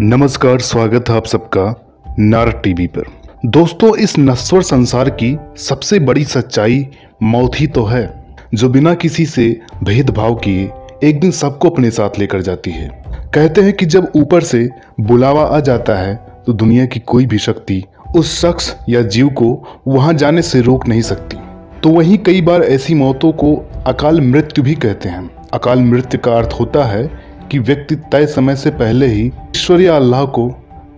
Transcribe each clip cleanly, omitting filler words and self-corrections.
नमस्कार, स्वागत है आप सबका नारद टीवी पर। दोस्तों, इस नश्वर संसार की सबसे बड़ी सच्चाई मौत ही तो है, जो बिना किसी से भेदभाव किए एक दिन सबको अपने साथ लेकर जाती है। कहते हैं कि जब ऊपर से बुलावा आ जाता है तो दुनिया की कोई भी शक्ति उस शख्स या जीव को वहां जाने से रोक नहीं सकती। तो वहीं कई बार ऐसी मौतों को अकाल मृत्यु भी कहते हैं। अकाल मृत्यु का अर्थ होता है कि व्यक्ति तय समय से पहले ही ईश्वर या अल्लाह को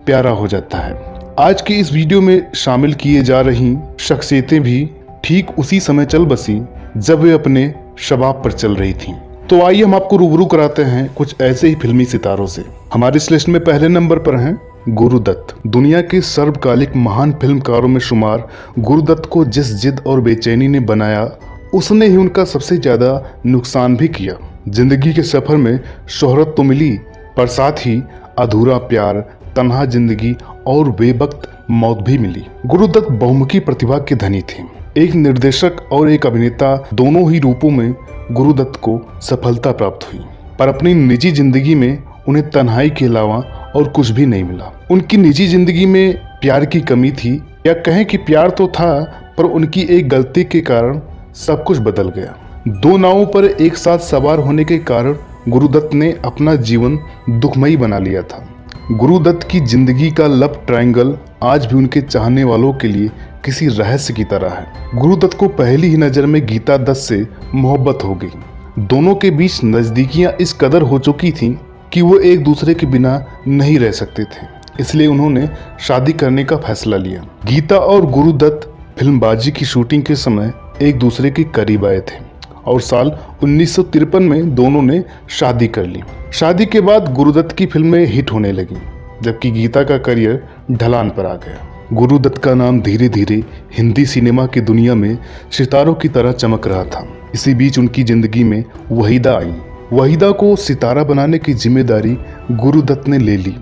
प्यारा हो जाता है। आज की इस वीडियो में शामिल किए जा रही शख्सियतें भी ठीक उसी समय चल बसी जब वे अपने शबाब पर चल रही थीं। तो आइए हम आपको रूबरू कराते हैं कुछ ऐसे ही फिल्मी सितारों से। हमारे इस लिस्ट में पहले नंबर पर हैं गुरुदत्त। दुनिया के सर्वकालिक महान फिल्मकारों में शुमार गुरुदत्त को जिस जिद और बेचैनी ने बनाया, उसने ही उनका सबसे ज्यादा नुकसान भी किया। जिंदगी के सफर में शोहरत तो मिली, पर साथ ही अधूरा प्यार, तन्हा जिंदगी और बेवक्त मौत भी मिली। गुरुदत्त बहुमुखी प्रतिभा के धनी थे। एक निर्देशक और एक अभिनेता, दोनों ही रूपों में गुरुदत्त को सफलता प्राप्त हुई, पर अपनी निजी जिंदगी में उन्हें तन्हाई के अलावा और कुछ भी नहीं मिला। उनकी निजी जिंदगी में प्यार की कमी थी, या कहें कि प्यार तो था, पर उनकी एक गलती के कारण सब कुछ बदल गया। दो नावों पर एक साथ सवार होने के कारण गुरुदत्त ने अपना जीवन दुखमयी बना लिया था। गुरुदत्त की जिंदगी का लव ट्रायंगल आज भी उनके चाहने वालों के लिए किसी रहस्य की तरह है। गुरुदत्त को पहली ही नजर में गीता दत्त से मोहब्बत हो गई। दोनों के बीच नजदीकियां इस कदर हो चुकी थीं कि वो एक दूसरे के बिना नहीं रह सकते थे। इसलिए उन्होंने शादी करने का फैसला लिया। गीता और गुरुदत्त फिल्मबाजी की शूटिंग के समय एक दूसरे के करीब आए थे और साल 1953 में दोनों ने शादी कर ली। शादी के बाद गुरुदत्त की फिल्में हिट होने लगी, जबकि गीता का करियर ढलान पर आ गया। गुरुदत्त का नाम धीरे धीरे हिंदी सिनेमा की दुनिया में सितारों की तरह चमक रहा था। इसी बीच उनकी जिंदगी में वहीदा आई। वहीदा को सितारा बनाने की जिम्मेदारी गुरुदत्त ने ले ली,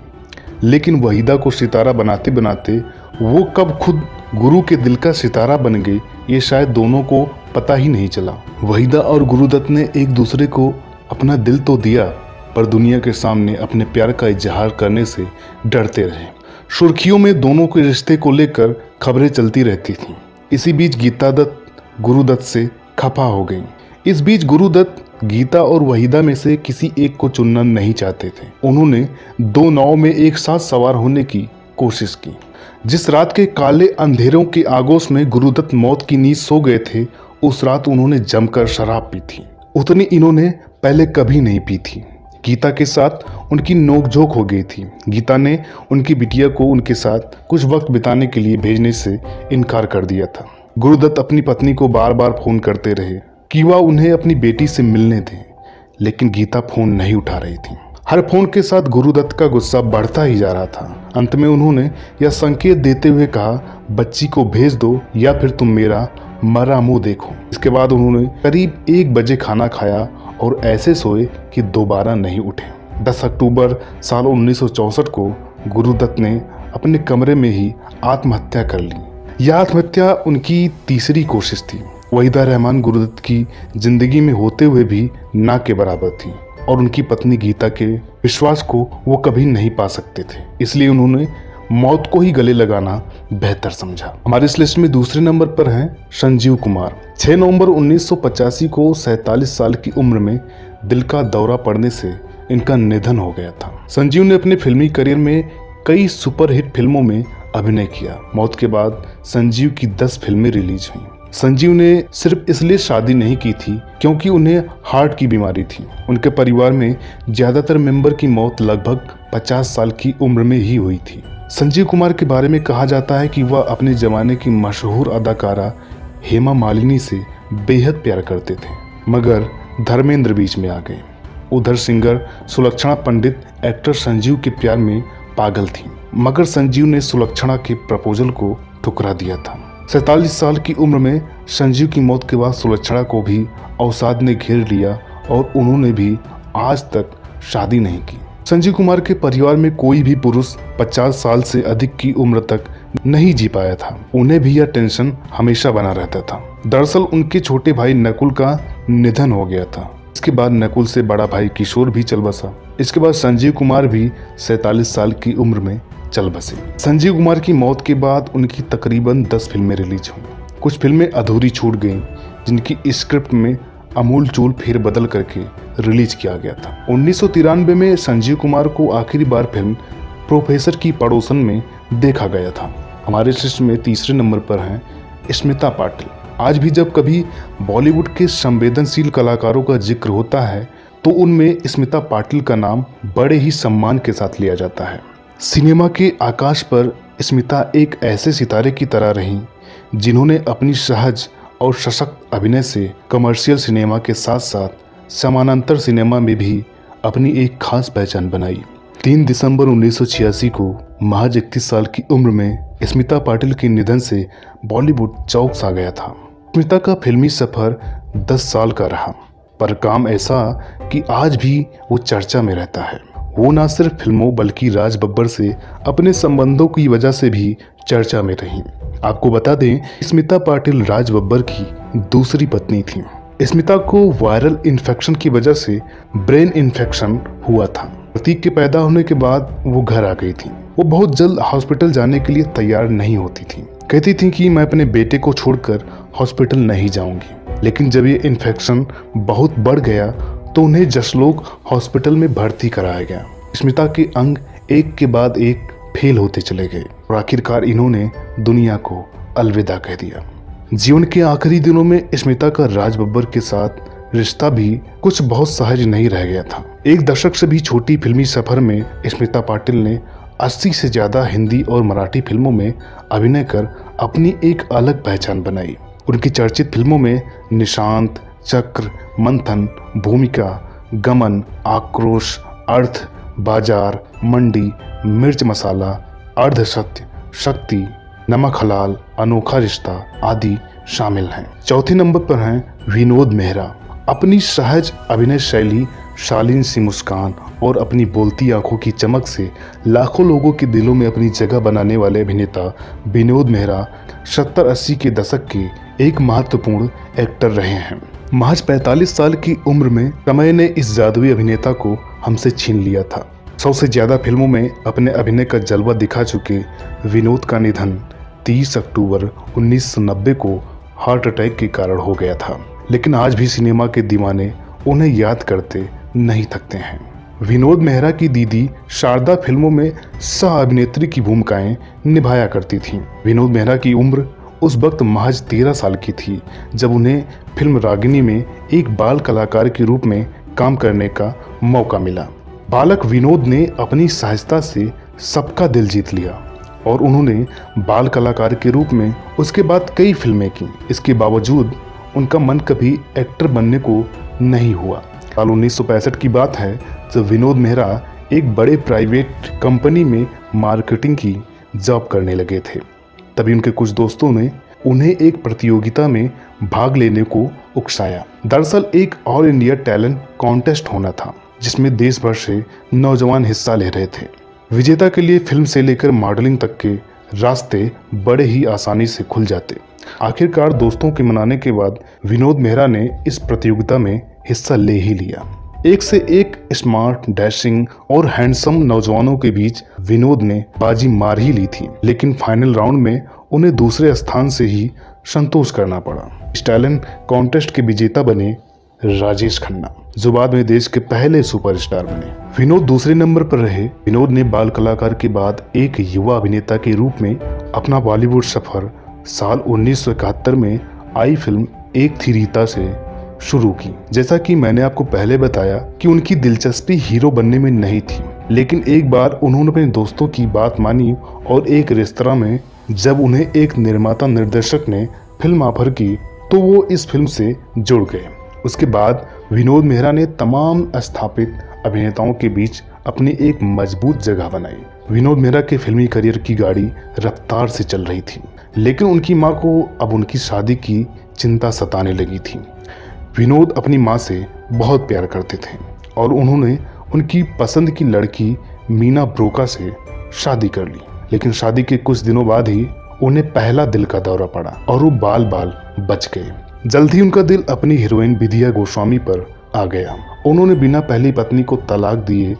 लेकिन वहीदा को सितारा बनाते बनाते वो कब खुद गुरु के दिल का सितारा बन गई, ये शायद दोनों को पता ही नहीं चला। वहीदा और गुरुदत्त ने एक दूसरे को अपना दिल तो दिया, पर दुनिया के सामने अपने प्यार का इजहार करने से डरते रहे। सुर्खियों में दोनों के रिश्ते को लेकर खबरें चलती रहती थीं। इसी बीच गीता दत्त गुरुदत्त से खफा हो गई। इस बीच गुरुदत्त गीता और वहीदा में से किसी एक को चुनना नहीं चाहते थे। उन्होंने दो नाव में एक साथ सवार होने की कोशिश की। जिस रात के काले अंधेरों के आगोश में गुरुदत्त मौत की नींद सो गए थे, उस रात उन्होंने जमकर शराब पी थी। उतनी इन्होंने पहले कभी नहीं पी थी। गीता के साथ उनकी नोकझोंक हो गई थी। गीता ने उनकी बिटिया को उनके साथ कुछ वक्त बिताने के लिए भेजने से इनकार कर दिया था। गुरुदत्त अपनी पत्नी को बार बार फोन करते रहे कि वह उन्हें अपनी बेटी से मिलने दें, लेकिन गीता फोन नहीं उठा रही थी। हर फोन के साथ गुरुदत्त का गुस्सा बढ़ता ही जा रहा था। अंत में उन्होंने यह संकेत देते हुए कहा, बच्ची को भेज दो या फिर तुम मेरा मरा मुंह देखो। इसके बाद उन्होंने करीब 1 बजे खाना खाया और ऐसे सोए कि दोबारा नहीं उठे। 10 अक्टूबर साल 1964 को गुरुदत्त ने अपने कमरे में ही आत्महत्या कर ली। यह आत्महत्या उनकी तीसरी कोशिश थी। वहीदा रहमान गुरुदत्त की जिंदगी में होते हुए भी ना के बराबर थी, और उनकी पत्नी गीता के विश्वास को वो कभी नहीं पा सकते थे। इसलिए उन्होंने मौत को ही गले लगाना बेहतर समझा। हमारे इस लिस्ट में दूसरे नंबर पर हैं संजीव कुमार। 6 नवंबर 1985 को 47 साल की उम्र में दिल का दौरा पड़ने से इनका निधन हो गया था। संजीव ने अपने फिल्मी करियर में कई सुपरहिट फिल्मों में अभिनय किया। मौत के बाद संजीव की 10 फिल्में रिलीज हुई। संजीव ने सिर्फ इसलिए शादी नहीं की थी क्योंकि उन्हें हार्ट की बीमारी थी। उनके परिवार में ज्यादातर मेंबर की मौत लगभग 50 साल की उम्र में ही हुई थी। संजीव कुमार के बारे में कहा जाता है कि वह अपने जमाने की मशहूर अदाकारा हेमा मालिनी से बेहद प्यार करते थे, मगर धर्मेंद्र बीच में आ गए। उधर सिंगर सुलक्षणा पंडित एक्टर संजीव के प्यार में पागल थी, मगर संजीव ने सुलक्षणा के प्रपोजल को ठुकरा दिया था। 47 साल की उम्र में संजीव की मौत के बाद सुलक्षणा को भी अवसाद ने घेर लिया और उन्होंने भी आज तक शादी नहीं की। संजीव कुमार के परिवार में कोई भी पुरुष 50 साल से अधिक की उम्र तक नहीं जी पाया था। उन्हें भी यह टेंशन हमेशा बना रहता था। दरअसल उनके छोटे भाई नकुल का निधन हो गया था। इसके बाद नकुल से बड़ा भाई किशोर भी चल बसा। इसके बाद संजीव कुमार भी 47 साल की उम्र में चल बसे। संजीव कुमार की मौत के बाद उनकी तकरीबन 10 फिल्में रिलीज हुई। कुछ फिल्में अधूरी छूट गईं, जिनकी स्क्रिप्ट में अमूल चूल फेरबदल करके रिलीज किया गया था। 1993 में संजीव कुमार को आखिरी बार फिल्म प्रोफेसर की पड़ोसन में देखा गया था। हमारे लिस्ट में तीसरे नंबर पर हैं स्मिता पाटिल। आज भी जब कभी बॉलीवुड के संवेदनशील कलाकारों का जिक्र होता है तो उनमें स्मिता पाटिल का नाम बड़े ही सम्मान के साथ लिया जाता है। सिनेमा के आकाश पर स्मिता एक ऐसे सितारे की तरह रहीं जिन्होंने अपनी सहज और सशक्त अभिनय से कमर्शियल सिनेमा के साथ साथ समानांतर सिनेमा में भी अपनी एक खास पहचान बनाई। 3 दिसंबर 1986 को महज 31 साल की उम्र में स्मिता पाटिल के निधन से बॉलीवुड चौंक सा गया था। स्मिता का फिल्मी सफर 10 साल का रहा, पर काम ऐसा कि आज भी वो चर्चा में रहता है। वो न सिर्फ फिल्मों बल्कि राज बब्बर से अपने संबंधों की वजह से भी चर्चा में रहीं। आपको बता दें, स्मिता पाटिल राज बब्बर की दूसरी पत्नी थी। स्मिता को वायरल इन्फेक्शन की वजह से ब्रेन इन्फेक्शन हुआ था। प्रतीक के पैदा होने के बाद वो घर आ गई थी। वो बहुत जल्द हॉस्पिटल जाने के लिए तैयार नहीं होती थी। कहती थी कि मैं अपने बेटे को छोड़कर हॉस्पिटल नहीं जाऊंगी। लेकिन जब ये इन्फेक्शन बहुत बढ़ गया तो उन्हें जसलोक हॉस्पिटल में भर्ती कराया गया। स्मिता के अंग एक के बाद एक फेल होते चले गए और आखिरकार इन्होंने दुनिया को अलविदा कह दिया। जीवन के आखिरी दिनों में स्मिता का राज बब्बर के साथ रिश्ता भी कुछ बहुत सहज नहीं रह गया था। एक दशक से भी छोटी फिल्मी सफर में स्मिता पाटिल ने 80 से ज्यादा हिंदी और मराठी फिल्मों में अभिनय कर अपनी एक अलग पहचान बनाई। उनकी चर्चित फिल्मों में निशांत, चक्र, मंथन, भूमिका, गमन, आक्रोश, अर्थ, बाजार, मंडी, मिर्च मसाला, अर्धसत्य, शक्ति, नमक हलाल, अनोखा रिश्ता आदि शामिल हैं। चौथे नंबर पर हैं विनोद मेहरा। अपनी सहज अभिनय शैली, शालीन सी मुस्कान और अपनी बोलती आंखों की चमक से लाखों लोगों के दिलों में अपनी जगह बनाने वाले अभिनेता विनोद मेहरा 70-80 के दशक के एक महत्वपूर्ण एक्टर रहे हैं। महज 45 साल की उम्र में समय ने इस जादुई अभिनेता को हमसे छीन लिया था। 100 से ज्यादा फिल्मों में अपने अभिनय का जलवा दिखा चुके विनोद का निधन 30 अक्टूबर 1990 को हार्ट अटैक के कारण हो गया था। लेकिन आज भी सिनेमा के दीवाने उन्हें याद करते नहीं थकते हैं। विनोद मेहरा की दीदी शारदा फिल्मों में सह अभिनेत्री की भूमिकाएं निभाया करती थीं। विनोद मेहरा की उम्र उस वक्त महज 13 साल की थी जब उन्हें फिल्म रागिनी में एक बाल कलाकार के रूप में काम करने का मौका मिला। बालक विनोद ने अपनी सहजता से सबका दिल जीत लिया और उन्होंने बाल कलाकार के रूप में उसके बाद कई फिल्में की। इसके बावजूद उनका मन कभी एक्टर बनने को नहीं हुआ। साल 1965 की बात है जब विनोद मेहरा एक बड़े प्राइवेट कंपनी में मार्केटिंग की जॉब करने लगे थे। तभी उनके कुछ दोस्तों ने उन्हें एक प्रतियोगिता में भाग लेने को उकसाया। दरअसल एक ऑल इंडिया टैलेंट कॉन्टेस्ट होना था जिसमें देश भर से नौजवान हिस्सा ले रहे थे। विजेता के लिए फिल्म से लेकर मॉडलिंग तक के रास्ते बड़े ही आसानी से खुल जाते। आखिरकार दोस्तों के मनाने के बाद विनोद मेहरा ने इस प्रतियोगिता में हिस्सा ले ही लिया। एक से एक स्मार्ट, डैशिंग और हैंडसम नौजवानों के बीच विनोद ने बाजी मार ही ली थी, लेकिन फाइनल राउंड में उन्हें दूसरे स्थान से ही संतोष करना पड़ा। इस टैलेंट कॉन्टेस्ट के विजेता बने राजेश खन्ना, जो बाद में देश के पहले सुपरस्टार बने। विनोद दूसरे नंबर पर रहे। विनोद ने बाल कलाकार के बाद एक युवा अभिनेता के रूप में अपना बॉलीवुड सफर साल 1971 में आई फिल्म एक थी रीता से शुरू की। जैसा कि मैंने आपको पहले बताया कि उनकी दिलचस्पी हीरो बनने में नहीं थी, लेकिन एक बार उन्होंने अपने दोस्तों की बात मानी और एक रेस्तरां में जब उन्हें एक निर्माता निर्देशक ने फिल्म ऑफर की तो वो इस फिल्म से जुड़ गए। उसके बाद विनोद मेहरा ने तमाम स्थापित अभिनेताओं के बीच अपनी एक मजबूत जगह बनाई। विनोद मेहरा के फिल्मी करियर की गाड़ी रफ्तार से चल रही थी, लेकिन उनकी मां को अब उनकी शादी की चिंता सताने लगी थी। विनोद अपनी मां से बहुत प्यार करते थे और उन्होंने उनकी पसंद की लड़की मीना ब्रोका से शादी कर ली। लेकिन शादी के कुछ दिनों बाद ही उन्हें पहला दिल का दौरा पड़ा और वो बाल बाल बच गए। जल्द ही उनका दिल अपनी हीरोइन विद्या गोस्वामी पर आ गया। उन्होंने बिना पहली पत्नी को तलाक दिए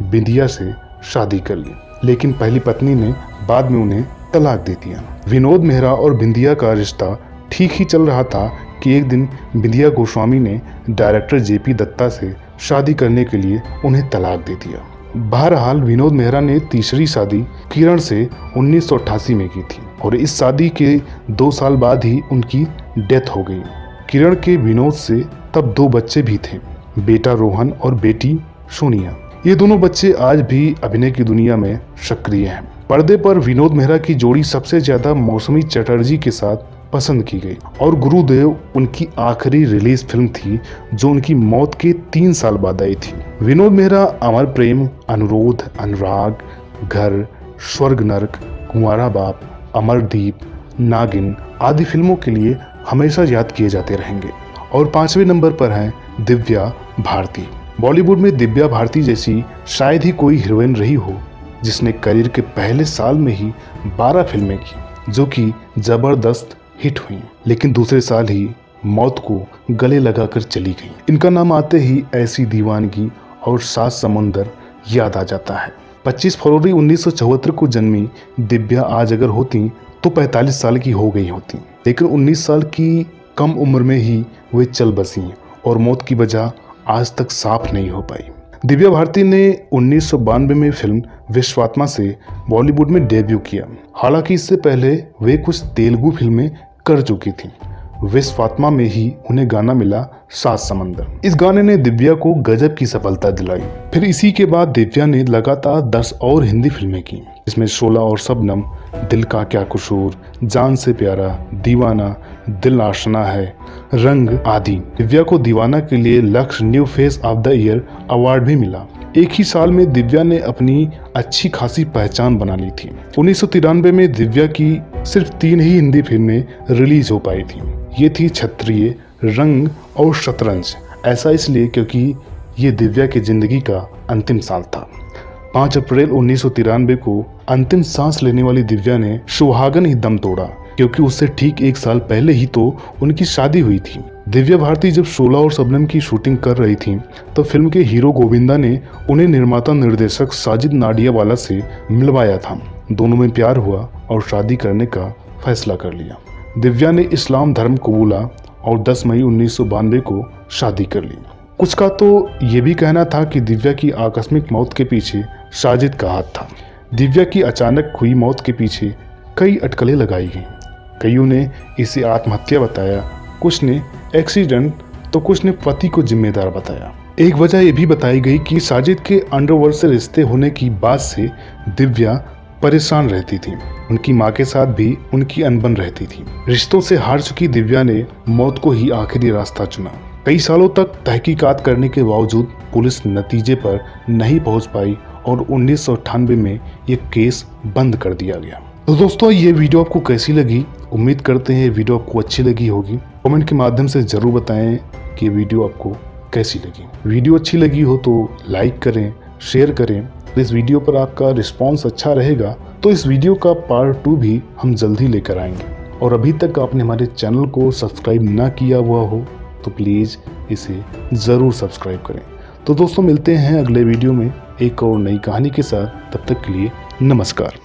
बिंदिया से शादी कर ली, लेकिन पहली पत्नी ने बाद में उन्हें तलाक दे दिया। विनोद मेहरा और बिंदिया का रिश्ता ठीक ही चल रहा था कि एक दिन बिंदिया गोस्वामी ने डायरेक्टर जेपी दत्ता से शादी करने के लिए उन्हें तलाक दे दिया। बहरहाल विनोद मेहरा ने तीसरी शादी किरण से 1988 में की थी और इस शादी के 2 साल बाद ही उनकी डेथ हो गई। किरण के विनोद से तब 2 बच्चे भी थे, बेटा रोहन और बेटी सोनिया। ये दोनों बच्चे आज भी अभिनय की दुनिया में सक्रिय हैं। पर्दे पर विनोद मेहरा की जोड़ी सबसे ज्यादा मौसमी चटर्जी के साथ पसंद की गई और गुरुदेव उनकी आखिरी रिलीज फिल्म थी जो उनकी मौत के 3 साल बाद आई थी। विनोद मेहरा अमर प्रेम, अनुरोध, अनुराग, घर, स्वर्ग नरक, कुंवारा बाप, अमरदीप, नागिन आदि फिल्मों के लिए हमेशा याद किए जाते रहेंगे। और 5वें नंबर पर हैं दिव्या भारती। बॉलीवुड में दिव्या भारती जैसी शायद ही कोई हीरोइन रही हो जिसने करियर के पहले साल में ही 12 फिल्में की, जो कि जबरदस्त हिट हुई, लेकिन दूसरे साल ही मौत को गले लगाकर चली गई। इनका नाम आते ही ऐसी दीवानगी और 7 समुंदर याद आ जाता है। 25 फरवरी 1974 को जन्मी दिव्या आज अगर होती तो 45 साल की हो गई होती, लेकिन 19 साल की कम उम्र में ही वे चल बसी और मौत की वजह आज तक साफ नहीं हो पाई। दिव्या भारती ने 1992 में फिल्म विश्वात्मा से बॉलीवुड में डेब्यू किया। हालांकि इससे पहले वे कुछ तेलुगु फिल्में कर चुकी थी। विश्वात्मा में ही उन्हें गाना मिला 7 समंदर। इस गाने ने दिव्या को गजब की सफलता दिलाई। फिर इसी के बाद दिव्या ने लगातार 10 और हिंदी फिल्में की, जिसमें शोला और शबनम, दिल का क्या कसूर, जान से प्यारा, दीवाना, दिल आशना है, रंग आदि। दिव्या को दीवाना के लिए लक्ष्य new face of the year award भी मिला। एक ही साल में दिव्या ने अपनी अच्छी खासी पहचान बना ली थी। 1993 में दिव्या की सिर्फ 3 ही हिंदी फिल्में रिलीज हो पाई थी। ये थी क्षत्रिय, रंग और शतरंज। ऐसा इसलिए क्योंकि ये दिव्या की जिंदगी का अंतिम साल था। 5 अप्रैल 1993 को अंतिम सांस लेने वाली दिव्या ने सुहागन ही दम तोड़ा, क्योंकि उससे ठीक 1 साल पहले ही तो उनकी शादी हुई थी। दिव्या भारती जब शोला और शबनम की शूटिंग कर रही थी तो फिल्म के हीरो गोविंदा ने उन्हें निर्माता निर्देशक साजिद नाडियावाला से मिलवाया था। दोनों में प्यार हुआ और शादी करने का फैसला कर लिया। दिव्या ने इस्लाम धर्म कबूला और 10 मई 1992 को शादी कर ली। कुछ का तो ये भी कहना था कि दिव्या की आकस्मिक मौत के पीछे साजिद का हाथ था। दिव्या की अचानक हुई मौत के पीछे कई अटकलें लगाई गईं। कईयों ने इसे आत्महत्या बताया, कुछ ने एक्सीडेंट तो कुछ ने पति को जिम्मेदार बताया। एक वजह यह भी बताई गई कि साजिद के अंडरवर्ल्ड से रिश्ते होने की बात से दिव्या परेशान रहती थी। उनकी मां के साथ भी उनकी अनबन रहती थी। रिश्तों से हार चुकी दिव्या ने मौत को ही आखिरी रास्ता चुना। कई सालों तक तहकीकात करने के बावजूद पुलिस नतीजे पर नहीं पहुंच पाई और 1998 में ये केस बंद कर दिया गया। तो दोस्तों, ये वीडियो आपको कैसी लगी? उम्मीद करते हैं वीडियो आपको अच्छी लगी होगी। कमेंट के माध्यम से जरूर बताएं कि ये वीडियो आपको कैसी लगी। वीडियो अच्छी लगी हो तो लाइक करें, शेयर करें। इस वीडियो पर आपका रिस्पांस अच्छा रहेगा तो इस वीडियो का पार्ट 2 भी हम जल्दी लेकर आएंगे। और अभी तक आपने हमारे चैनल को सब्सक्राइब ना किया हुआ हो तो प्लीज़ इसे ज़रूर सब्सक्राइब करें। तो दोस्तों, मिलते हैं अगले वीडियो में एक और नई कहानी के साथ। तब तक के लिए नमस्कार।